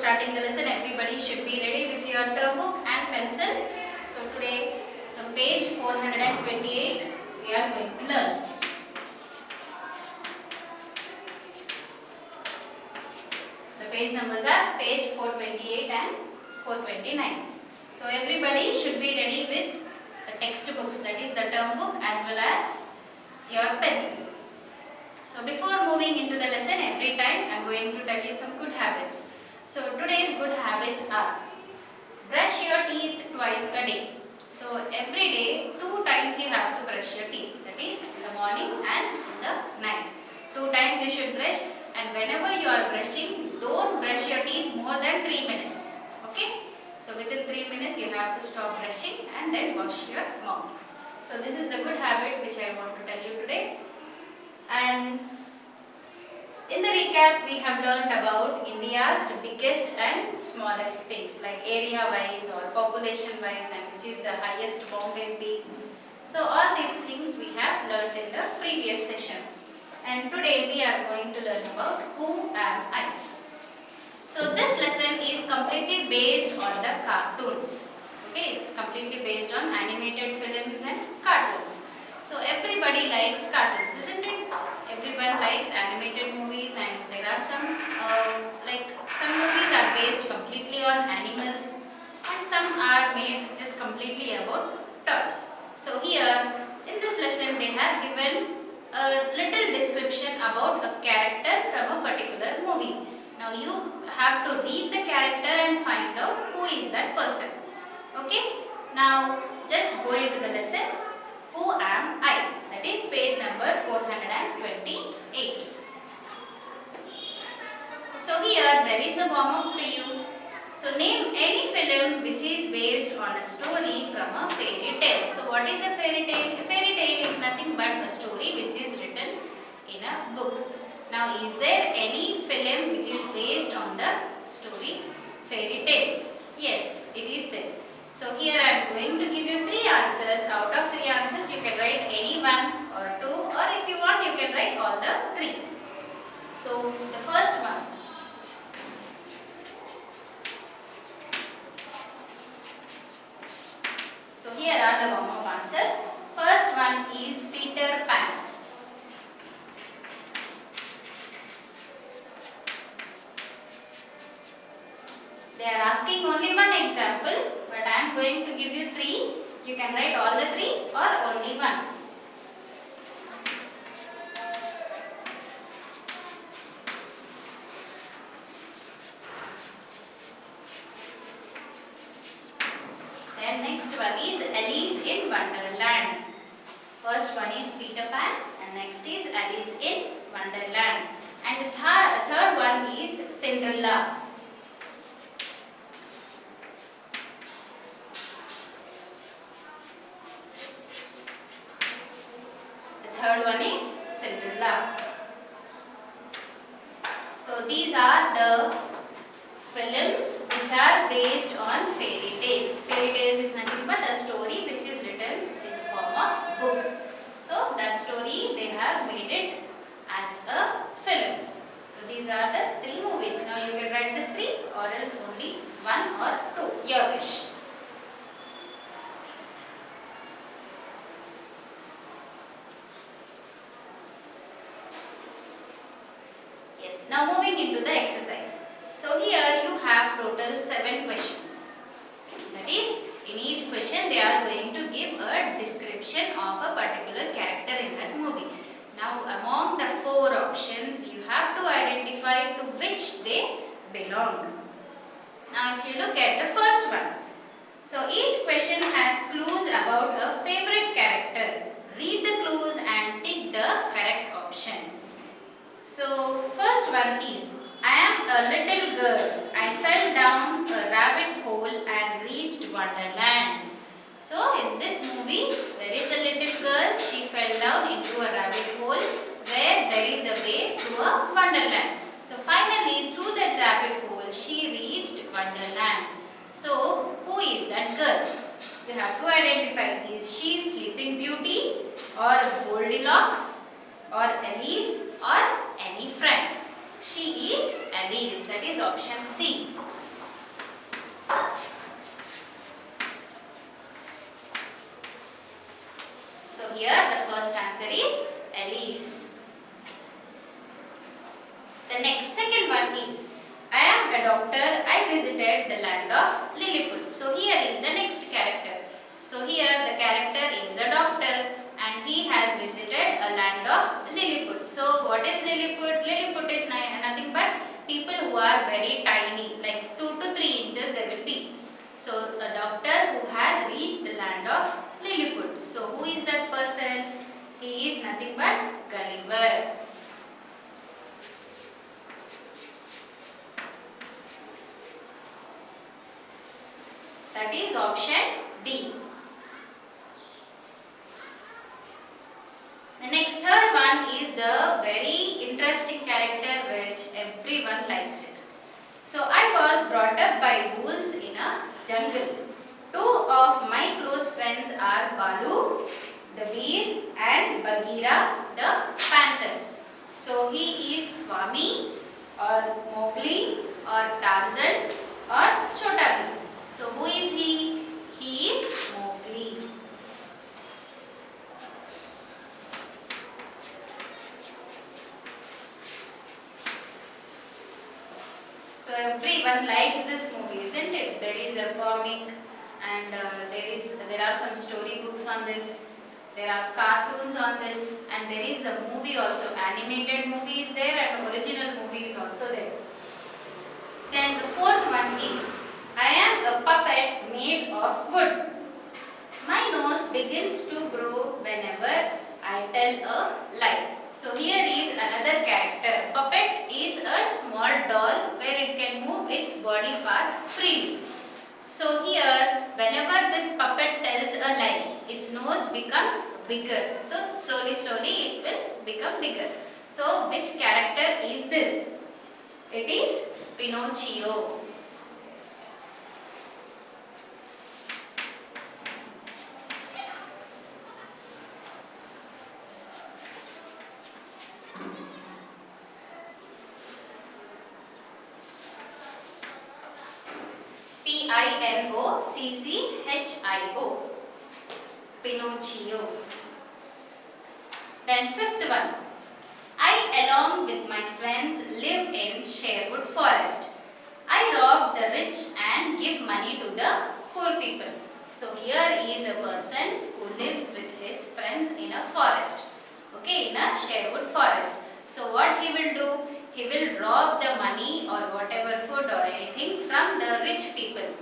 starting the lesson, everybody should be ready with your term book and pencil. So today from page 428 we are going to learn. The page numbers are page 428 and 429. So everybody should be ready with the textbooks, that is the term book as well as your pencil. So before moving into the lesson, every time I am going to tell you some good habits. So today's good habits are: brush your teeth twice a day. So every day 2 times you have to brush your teeth, that is in the morning and in the night. 2 times you should brush, and whenever you are brushing, don't brush your teeth more than 3 minutes. Okay? So within 3 minutes you have to stop brushing and then wash your mouth. So this is the good habit which I want to tell you today. And in the recap, we have learnt about India's biggest and smallest things like area wise or population wise, and which is the highest mountain peak. So all these things we have learnt in the previous session. And today we are going to learn about who am I. So this lesson is completely based on the cartoons. Okay, it's completely based on animated films and cartoons. So everybody likes cartoons, isn't it? Everyone likes animated movies, and there are some movies are based completely on animals, and some are made just completely about toys. So here in this lesson they have given a little description about a character from a particular movie. Now you have to read the character and find out who is that person. Okay? Now just go into the lesson. Who am I? That is page number 428. So here there is a warm-up to you. So name any film which is based on a story from a fairy tale. So what is a fairy tale? A fairy tale is nothing but a story which is written in a book. Now is there any film which is based on the story fairy tale? Yes, it is there. So here I am going to give you 3 answers. Out of 3 answers you can write any 1 or 2, or if you want you can write all the 3. So the first one. So here are the warm-up answers. First one is Peter Pan. They are asking only one example, but I am going to give you 3. You can write all the 3 or only 1. Then next one is Alice in Wonderland. First one is Peter Pan and next is Alice in Wonderland. And the third one is Cinderella. Third one is Cinderella. So these are the films which are based on fairy tales. Fairy tales is nothing but a story which is written in the form of book. So that story they have made it as a film. So these are the 3 movies. Now you can write this 3 or else only 1 or 2. Your wish. Now moving into the exercise. So here you have total 7 questions. That is, in each question they are going to give a description of a particular character in that movie. Now among the 4 options you have to identify to which they belong. Now if you look at the first one. So each question has clues about a favorite character. Read the clues and tick the correct option. So first one is, I am a little girl. I fell down a rabbit hole and reached Wonderland. So in this movie there is a little girl. She fell down into a rabbit hole where there is a way to a Wonderland. So finally through that rabbit hole she reached Wonderland. So who is that girl? You have to identify. Is she Sleeping Beauty or Goldilocks or Alice or Annie Frank? She is Alice. That is option C. So here the first answer is Alice. The next second one is, I am a doctor, I visited the land of Lilliput. So here is the next character. So here the character is a doctor and he has visited a land of Lilliput. So what is Lilliput? Lilliput is nothing but people who are very tiny, like 2 to 3 inches they will be. So a doctor who has reached the land of Lilliput. So who is that person? He is nothing but Gulliver. That is option D. The next third one is the very interesting character which everyone likes it. So I was brought up by wolves in a jungle. 2 of my close friends are Balu, the bear, and Bagheera, the panther. So he is Swami or Mowgli or Tarzan or Chota Bheem. So who is he? He is Mowgli. So everyone likes this movie, isn't it? There is a comic and there are some story books on this. There are cartoons on this and there is a movie also. Animated movie is there and original movie is also there. Then the fourth one is, I am a puppet made of wood. My nose begins to grow whenever I tell a lie. So here is another character. Puppet is a small doll where it can move its body parts freely. So here, whenever this puppet tells a lie, its nose becomes bigger. So slowly it will become bigger. So which character is this? It is Pinocchio. Pinocchio. Pinocchio. Then fifth one. I along with my friends live in Sherwood Forest. I rob the rich and give money to the poor people. So here is a person who lives with his friends in a forest. Okay, in a Sherwood Forest. So what he will do? He will rob the money or whatever food or anything from the rich people.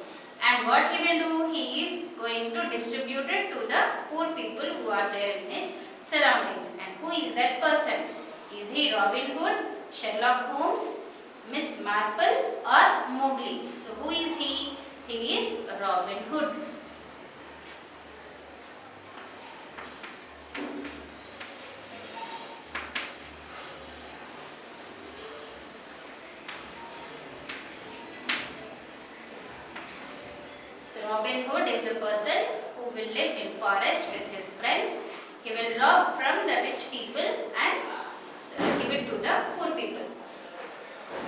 And what he will do? He is going to distribute it to the poor people who are there in his surroundings. And who is that person? Is he Robin Hood, Sherlock Holmes, Miss Marple or Mowgli? So who is he? He is Robin Hood. So Robin Hood is a person who will live in forest with his friends. He will rob from the rich people and give it to the poor people.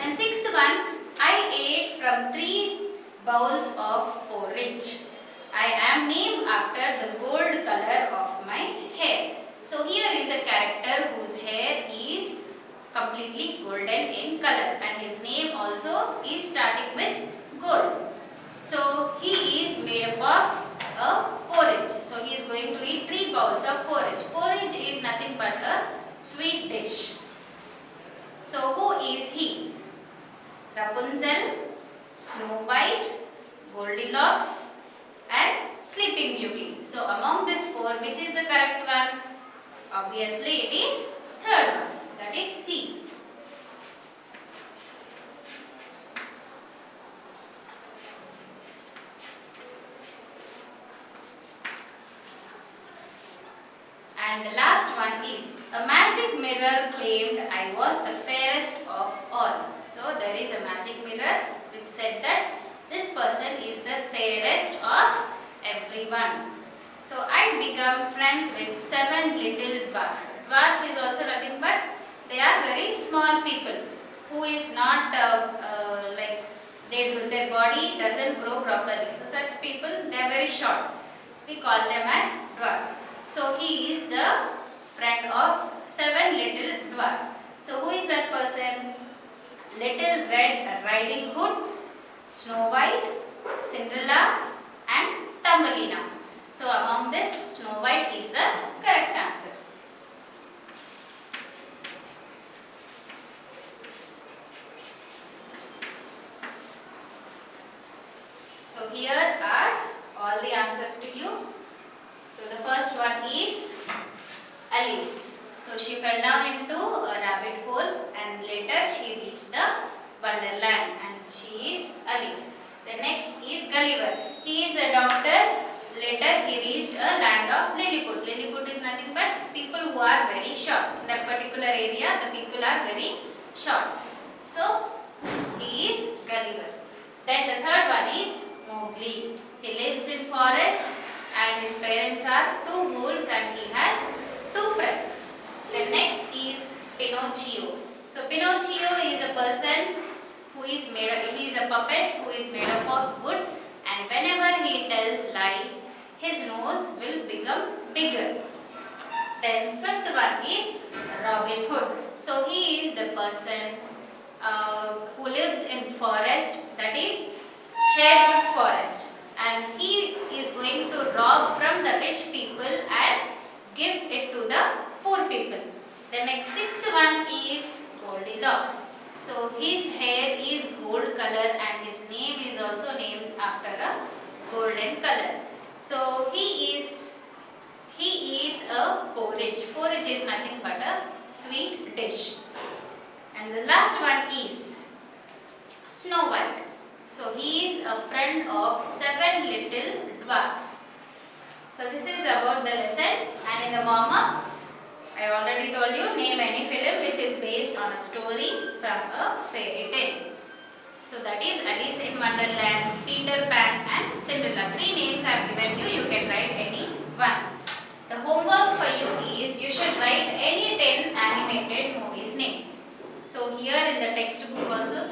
And sixth one, I ate from 3 bowls of porridge. I am named after the gold color of my hair. So here is a character whose hair is completely golden in color and his name also is starting with gold. So he is made up of a porridge. So he is going to eat 3 bowls of porridge. Porridge is nothing but a sweet dish. So who is he? Rapunzel, Snow White, Goldilocks and Sleeping Beauty. So among these 4, which is the correct one? Obviously it is third one, that is C. And the last one is, a magic mirror claimed I was the fairest of all. So there is a magic mirror which said that this person is the fairest of everyone. So I become friends with 7 little dwarfs. Dwarf is also nothing but they are very small people. who is not like their body doesn't grow properly. So such people, they are very short. We call them as dwarf. So he is the friend of 7 little dwarf. So who is that person? Little Red Riding Hood, Snow White, Cinderella and Thumbelina. So among this, Snow White is the correct answer. So here are all the answers to you. So the first one is Alice. So she fell down into a rabbit hole and later she reached the Wonderland and she is Alice. The next is Gulliver. He is a doctor. Later he reached a land of Lilliput. Lilliput is nothing but people who are very short. In that particular area the people are very short. So he is Gulliver. Then the third one is Mowgli. He lives in forest and his parents are 2 wolves and he has 2 friends. The next is Pinocchio. So Pinocchio is a person who is he is a puppet who is made up of wood, and whenever he tells lies, his nose will become bigger. Then fifth one is Robin Hood. So he is the person who lives in forest, that is Sherwood forest, and he is going to rob from the rich people and give it to the poor people. The next sixth one is Goldilocks. So his hair is gold color and his name is also named after a golden color. So he eats a porridge. Porridge is nothing but a sweet dish. And the last one is Snow White. So he is a friend of 7 little dwarfs. So this is about the lesson, and in the warm-up I already told you, name any film which is based on a story from a fairy tale. So that is Alice in Wonderland, Peter Pan and Cinderella. 3 names I have given you, you can write any one. The homework for you is you should write any 10 animated movies name. So here in the textbook also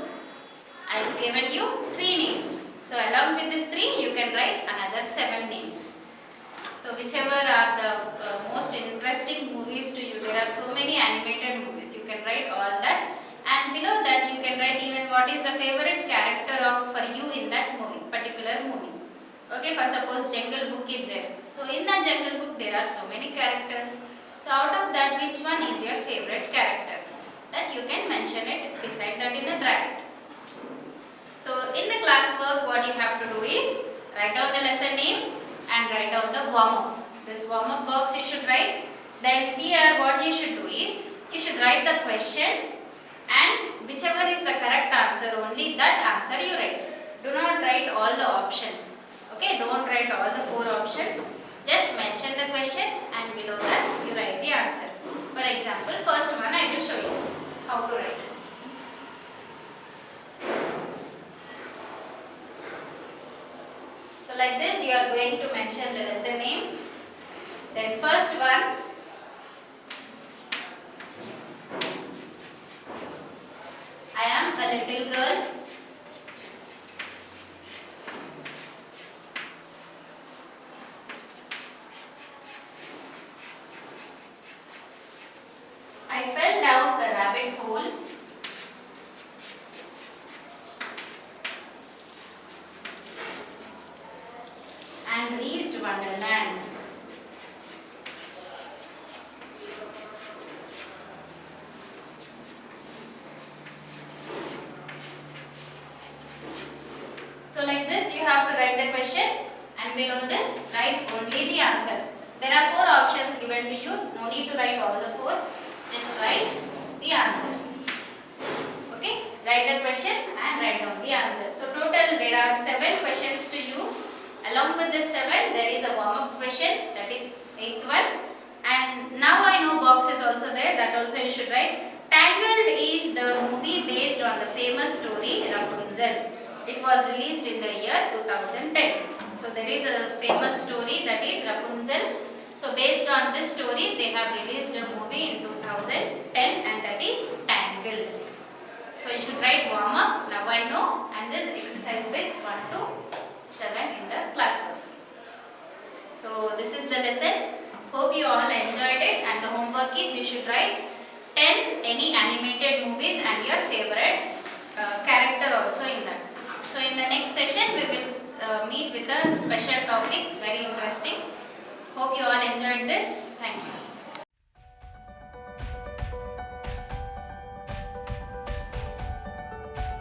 I have given you 3 names. So along with these 3 you can write another 7 names. So whichever are the most interesting movies to you, there are so many animated movies, you can write all that, and below that you can write even what is the favorite character for you in that movie, particular movie. Okay, for suppose Jungle Book is there. So in that Jungle Book there are so many characters. So out of that which one is your favorite character? That you can mention it beside that in a bracket. So in the classwork what you have to do is write down the lesson name and write down the warm-up. This warm-up box you should write. Then here what you should do is, you should write the question and whichever is the correct answer, only that answer you write. Do not write all the options. Okay, don't write all the 4 options. Just mention the question and below that you write the answer. For example, first one I will show you how to write. So like this you are going to mention the lesson name. Then first one, I am a little girl. I fell down a rabbit hole. And reached Wonderland. So like this you have to write the question and below this write only the answer. There are 4 options given to you, no need to write all the 4, just write the answer. Okay, write the question and write down the answer. So total there are 7 questions to you. Along with this 7, there is a warm-up question, that is 8th one. And now I know box is also there, that also you should write. Tangled is the movie based on the famous story Rapunzel. It was released in the year 2010. So there is a famous story, that is Rapunzel. So based on this story, they have released a movie in 2010 and that is Tangled. So you should write warm up, now I know, and this exercise bits 1 to 7 in the classwork. So this is the lesson. Hope you all enjoyed it, and the homework is you should write 10 any animated movies and your favorite character also in that. So in the next session we will meet with a special topic, very interesting. Hope you all enjoyed this. Thank you.